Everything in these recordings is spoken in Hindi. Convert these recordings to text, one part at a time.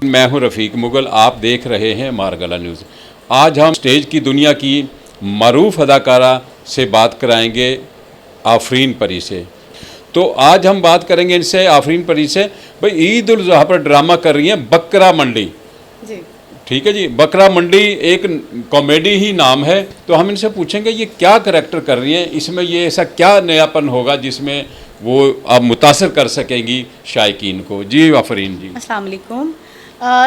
मैं हूं रफ़ीक मुगल, आप देख रहे हैं मारगला न्यूज़। आज हम स्टेज की दुनिया की मरूफ अदाकारा से बात कराएंगे आफरीन परी से। तो आज हम बात करेंगे इनसे, आफरीन परी से। भाई ईद उल ज़ुहा पर ड्रामा कर रही हैं बकरा मंडी जी, ठीक है जी। बकरा मंडी एक कॉमेडी ही नाम है, तो हम इनसे पूछेंगे ये क्या करैक्टर कर रही हैं, इसमें ये ऐसा क्या नयापन होगा जिसमें वो आप मुतासर कर सकेंगी शायकीन को। जी आफरीन जी, अस्सलाम वालेकुम।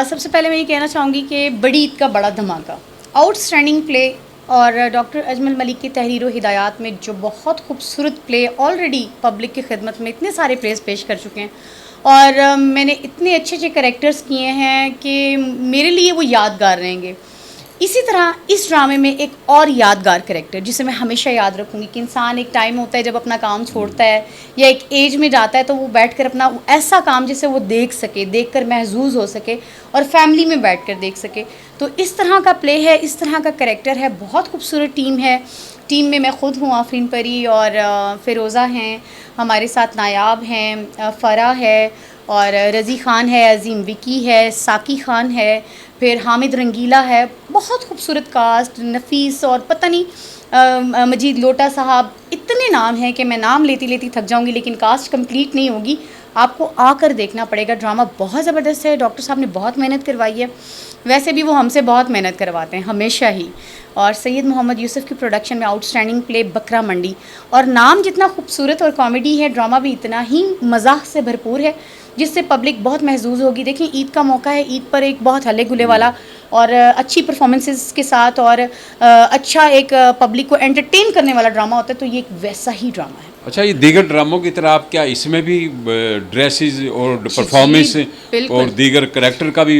सबसे पहले मैं ये कहना चाहूँगी कि बड़ी ईद का बड़ा धमाका, आउटस्टैंडिंग प्ले और डॉक्टर अजमल मलिक की तहरीर व हिदायत में जो बहुत खूबसूरत प्ले ऑलरेडी पब्लिक की खिदमत में इतने सारे प्लेस पेश कर चुके हैं और मैंने इतने अच्छे अच्छे करैक्टर्स किए हैं कि मेरे लिए वो यादगार रहेंगे। इसी तरह इस ड्रामे में एक और यादगार करैक्टर जिसे मैं हमेशा याद रखूँगी कि इंसान एक टाइम होता है जब अपना काम छोड़ता है या एक एज में जाता है तो वो बैठकर अपना ऐसा काम जिसे वो देख सके, देखकर महजूज हो सके और फैमिली में बैठकर देख सके। तो इस तरह का प्ले है, इस तरह का करैक्टर है। बहुत खूबसूरत टीम है। टीम में मैं ख़ुद हूँ, आफरीन परी और फ़िरोज़ा हैं, हमारे साथ नायाब हैं, फ़रा है और रज़ी ख़ान है, अज़ीम विकी है, साकी ख़ान है, फिर हामिद रंगीला है। बहुत खूबसूरत कास्ट, नफीस और पता नहीं मजीद लोटा साहब, इतने नाम हैं कि मैं नाम लेती लेती थक जाऊंगी, लेकिन कास्ट कंप्लीट नहीं होगी। आपको आकर देखना पड़ेगा। ड्रामा बहुत ज़बरदस्त है। डॉक्टर साहब ने बहुत मेहनत करवाई है। वैसे भी वो हमसे बहुत मेहनत करवाते हैं हमेशा ही। और सैयद मोहम्मद यूसुफ की प्रोडक्शन में आउटस्टैंडिंग प्ले बकरा मंडी, और नाम जितना खूबसूरत और कॉमेडी है, ड्रामा भी इतना ही मज़ाक से भरपूर है जिससे पब्लिक बहुत महजूज होगी। देखिए ईद का मौका है, ईद पर एक बहुत हल्ले गुले वाला और अच्छी परफॉर्मेंसेस के साथ और अच्छा एक पब्लिक को एंटरटेन करने वाला ड्रामा होता है, तो ये एक वैसा ही ड्रामा है। अच्छा, ये दीगर ड्रामों की तरह आप क्या इसमें भी ड्रेसेस और परफॉर्मेंस और दीगर करैक्टर का भी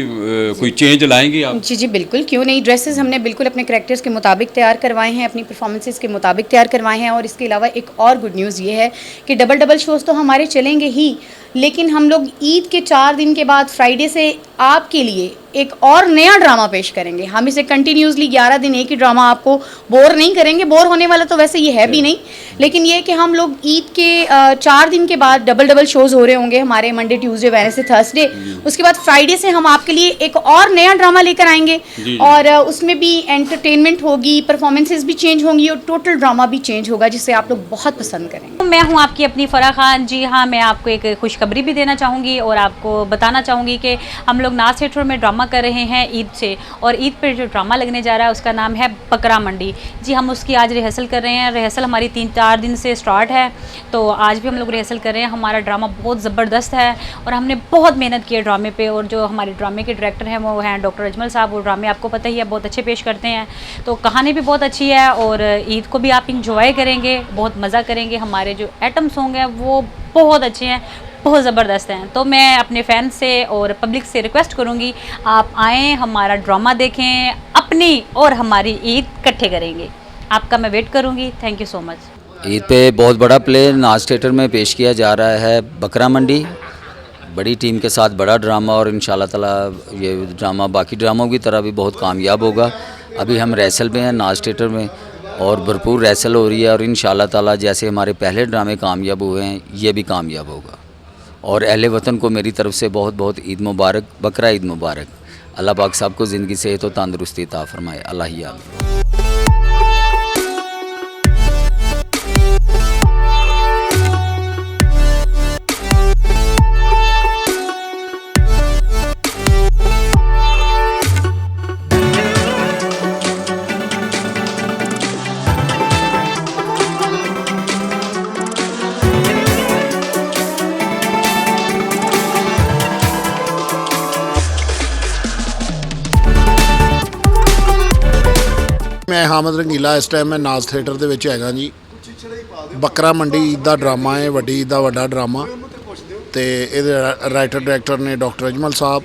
कोई चेंज लाएंगी आप? जी बिल्कुल, क्यों नहीं। ड्रेसेस हमने बिल्कुल अपने करैक्टर्स के मुताबिक तैयार करवाए हैं, अपनी परफॉर्मेंसेस के मुताबिक तैयार करवाए हैं। और इसके अलावा एक और गुड न्यूज़ ये है कि डबल शोज़ तो हमारे चलेंगे ही, लेकिन हम लोग ईद के 4 दिन के बाद फ्राइडे से आपके लिए एक और नया ड्रामा पेश करेंगे। हम इसे कंटिन्यूसली 11 दिन एक ही ड्रामा आपको बोर नहीं करेंगे। बोर होने वाला तो वैसे ये है भी नहीं, लेकिन ये कि हम लोग ईद के 4 दिन के बाद डबल शोज़ हो रहे होंगे हमारे, मंडे ट्यूसडे वेडनेसडे थर्सडे। उसके बाद फ्राइडे से हम आपके लिए एक और नया ड्रामा लेकर आएंगे और उसमें भी एंटरटेनमेंट होगी, परफॉर्मेंसेज भी चेंज होंगी और टोटल ड्रामा भी चेंज होगा, जिसे आप लोग बहुत पसंद करेंगे। मैं हूँ आपकी अपनी फ़रा खान। जी हाँ, मैं आपको एक खुशखबरी भी देना चाहूँगी और आपको बताना चाहूँगी कि हम लोग नाज थिएटर में ड्रामा कर रहे हैं ईद से, और ईद पर जो ड्रामा लगने जा रहा है उसका नाम है बकरा मंडी। जी, हम उसकी आज रिहर्सल कर रहे हैं। रिहर्सल हमारी 3-4 दिन से स्टार्ट है, तो आज भी हम लोग रिहर्सल कर रहे हैं। हमारा ड्रामा बहुत ज़बरदस्त है और हमने बहुत मेहनत की है ड्रामे पे। और जो हमारे ड्रामे के डायरेक्टर हैं वो हैं डॉक्टर अजमल साहब। वो ड्रामे आपको पता ही है बहुत अच्छे पेश करते हैं, तो कहानी भी बहुत अच्छी है और ईद को भी आप इंजॉय करेंगे, बहुत मज़ा करेंगे। हमारे जो आइटम सॉन्ग हैं वो बहुत अच्छे हैं, बहुत ज़बरदस्त हैं। तो मैं अपने फैंस से और पब्लिक से रिक्वेस्ट करूँगी, आप आएँ, हमारा ड्रामा देखें, अपनी और हमारी ईद इकट्ठे करेंगे। आपका मैं वेट करूँगी। Thank you so much. Eid पे बहुत बड़ा प्ले नाज थिएटर में पेश किया जा रहा है बकरा मंडी, बड़ी टीम के साथ बड़ा ड्रामा, और इंशाल्लाह ताला ये ड्रामा बाकी ड्रामों की तरह भी बहुत कामयाब होगा। अभी हम रिहर्सल में हैं नाज थिएटर में और भरपूर रिहर्सल हो रही है, और इंशाल्लाह ताला जैसे हमारे पहले ड्रामे कामयाब हुए हैं ये भी कामयाब होगा। और अहले वतन को मेरी तरफ से बहुत बहुत ईद मुबारक, बकरा ईद मुबारक। अल्लाह पाक साहब को ज़िंदगी सेहत और तंदुरुस्ती अता फरमाए। अल्लाह ही आमीन। मैं हामिद रंगीला, इस टाइम मैं नाज थिएटर ਦੇ ਵਿੱਚ ਹੈਗਾ ਜੀ। बकरा मंडी ईद ਦਾ ड्रामा है, ਵੱਡੀ ईद ਦਾ ਵੱਡਾ ड्रामा, ਤੇ ਇਹਦੇ ਰਾਈਟਰ ਡਾਇਰੈक्टर ने डॉक्टर अजमल साहब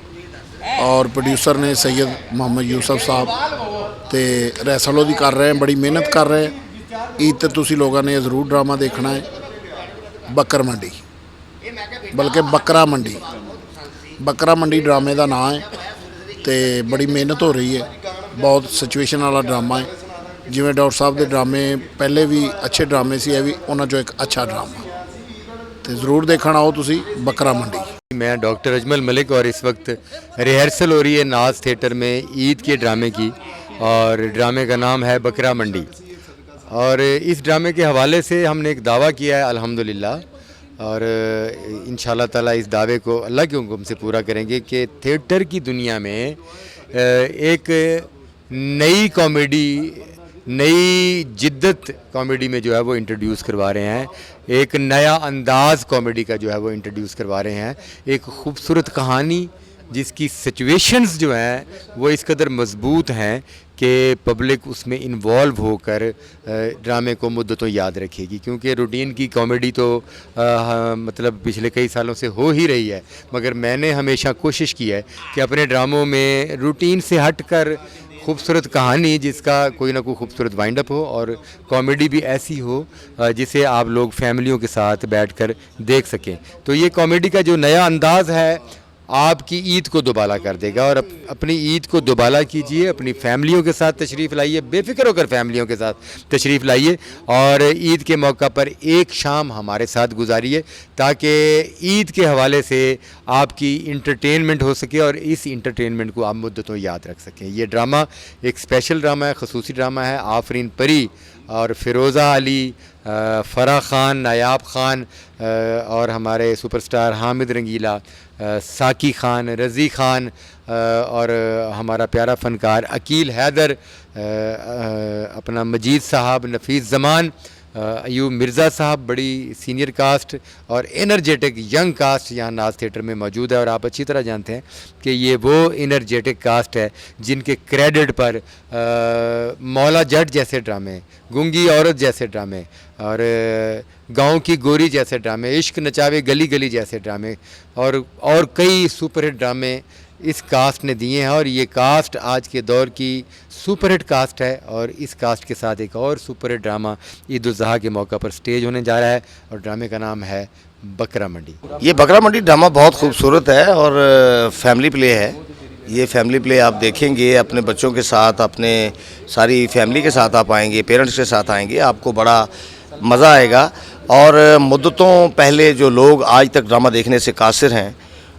और प्रोड्यूसर ने सैयद मोहम्मद यूसुफ साहब। तो रिहर्सल भी कर रहे हैं, बड़ी मेहनत कर रहे हैं। ईद ते तुसी लोगों ने ज़रूर ड्रामा देखना है बकर मंडी, बल्कि बकरा मंडी ड्रामे का नाम है। तो बड़ी मेहनत हो रही है, बहुत सिचुएशन वाला ड्रामा है। जिमें डॉक्टर साहब के ड्रामे पहले भी अच्छे ड्रामे से, है भी उन्होंने जो एक अच्छा ड्रामा। तो ज़रूर देखना आओ तुसी बकरा मंडी। मैं डॉक्टर अजमल मलिक और इस वक्त रिहर्सल हो रही है नाज थिएटर में ईद के ड्रामे की, और ड्रामे का नाम है बकरा मंडी। और इस ड्रामे के हवाले से हमने एक दावा किया है अल्हम्दुलिल्लाह, और इंशाल्लाह ताला इस दावे को अल्लाह के हुक्म से पूरा करेंगे कि थिएटर की दुनिया में एक नई कॉमेडी, नई जिद्दत कॉमेडी में जो है वो इंट्रोड्यूस करवा रहे हैं, एक नया अंदाज़ कॉमेडी का जो है वो इंट्रोड्यूस करवा रहे हैं, एक खूबसूरत कहानी जिसकी सिचुएशंस जो हैं वो इस कदर मजबूत हैं कि पब्लिक उसमें इन्वॉल्व होकर ड्रामे को मुद्दतों याद रखेगी। क्योंकि रूटीन की कॉमेडी तो मतलब पिछले कई सालों से हो ही रही है, मगर मैंने हमेशा कोशिश की है कि अपने ड्रामों में रूटीन से हटकर खूबसूरत कहानी जिसका कोई ना कोई खूबसूरत वाइंड अप हो, और कॉमेडी भी ऐसी हो जिसे आप लोग फैमिलियों के साथ बैठकर देख सकें। तो ये कॉमेडी का जो नया अंदाज़ है आपकी ईद को दोबाला कर देगा, और अपनी ईद को दोबाला कीजिए, अपनी फैमिलियों के साथ तशरीफ़ लाइए, बेफ़िक्र होकर फैमिलियों के साथ तशरीफ़ लाइए, और ईद के मौका पर एक शाम हमारे साथ गुजारिए ताकि ईद के हवाले से आपकी इंटरटेनमेंट हो सके और इस इंटरटेनमेंट को आप मुद्दतों याद रख सकें। ये ड्रामा एक स्पेशल ड्रामा है, खसूसी ड्रामा है। आफरीन परी और फ़िरोज़ा अली, फ़राह ख़ान, नायाब ख़ान और हमारे सुपरस्टार हामिद रंगीला, साकी ख़ान, रज़ी ख़ान और हमारा प्यारा फ़नकार अकील हैदर, अपना मजीद साहब, नफ़ीस ज़मान, अयूब मिर्ज़ा साहब, बड़ी सीनियर कास्ट और एनर्जेटिक यंग कास्ट यहाँ नाज थिएटर में मौजूद है। और आप अच्छी तरह जानते हैं कि ये वो एनर्जेटिक कास्ट है जिनके क्रेडिट पर मौला जट जैसे ड्रामे, गूंगी औरत जैसे ड्रामे और गांव की गोरी जैसे ड्रामे, इश्क नचावे गली गली जैसे ड्रामे और कई सुपरहिट ड्रामे इस कास्ट ने दिए हैं। और ये कास्ट आज के दौर की सुपरहिट कास्ट है, और इस कास्ट के साथ एक और सुपरहिट ड्रामा ईद उल ज़ुहा के मौका पर स्टेज होने जा रहा है, और ड्रामे का नाम है बकरा मंडी। ये बकरा मंडी ड्रामा बहुत खूबसूरत है और फैमिली प्ले है। ये फैमिली प्ले आप देखेंगे अपने बच्चों के साथ, अपने सारी फैमिली के साथ आप आएंगे, पेरेंट्स के साथ आएंगे, आपको बड़ा मज़ा आएगा। और मुद्दतों पहले जो लोग आज तक ड्रामा देखने से कासिर हैं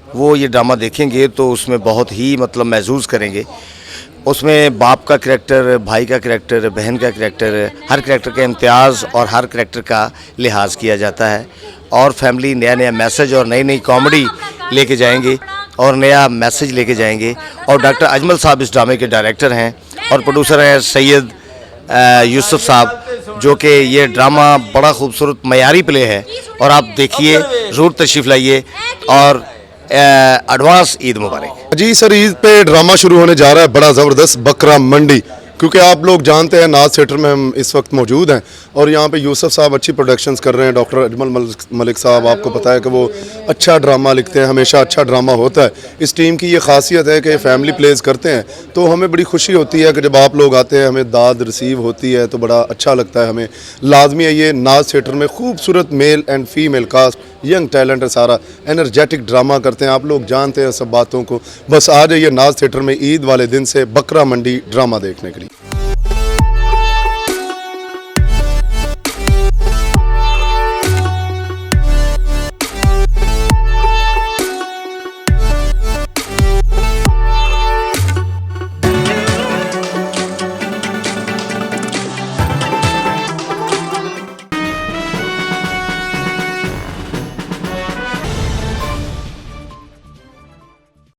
वो ये ड्रामा देखेंगे तो उसमें बहुत ही मतलब महसूस करेंगे। उसमें बाप का करैक्टर, भाई का करैक्टर, बहन का करैक्टर, हर करैक्टर का इम्तियाज़ और हर करैक्टर का लिहाज किया जाता है। और फैमिली नया नया मैसेज और नई नई कॉमेडी लेके जाएंगे और नया मैसेज लेके जाएंगे। और डॉक्टर अजमल साहब इस ड्रामे के डायरेक्टर हैं और प्रोड्यूसर हैं सैयद यूसुफ साहब, जो कि ये ड्रामा बड़ा खूबसूरत मयारी प्ले है। और आप देखिए, ज़रूर तशरीफ़ लाइए और एडवांस ईद मुबारक। जी सर, ईद पे ड्रामा शुरू होने जा रहा है बड़ा ज़बरदस्त, बकरा मंडी। क्योंकि आप लोग जानते हैं नाज थिएटर में हम इस वक्त मौजूद हैं और यहाँ पे यूसुफ साहब अच्छी प्रोडक्शंस कर रहे हैं। डॉक्टर अजमल मलिक साहब, आपको पता है कि वो अच्छा ड्रामा लिखते हैं, हमेशा अच्छा ड्रामा होता है। इस टीम की ये खासियत है कि फैमिली प्लेज करते हैं, तो हमें बड़ी खुशी होती है कि जब आप लोग आते हैं, हमें दाद रिसीव होती है तो बड़ा अच्छा लगता है हमें। लाजमी है ये नाज थिएटर में खूबसूरत male and female cast, young talent है, सारा एनर्जेटिक ड्रामा करते हैं। आप लोग जानते हैं सब बातों को। बस आ जाइए नाज थिएटर में ईद वाले दिन से बकरा मंडी ड्रामा देखने के लिए।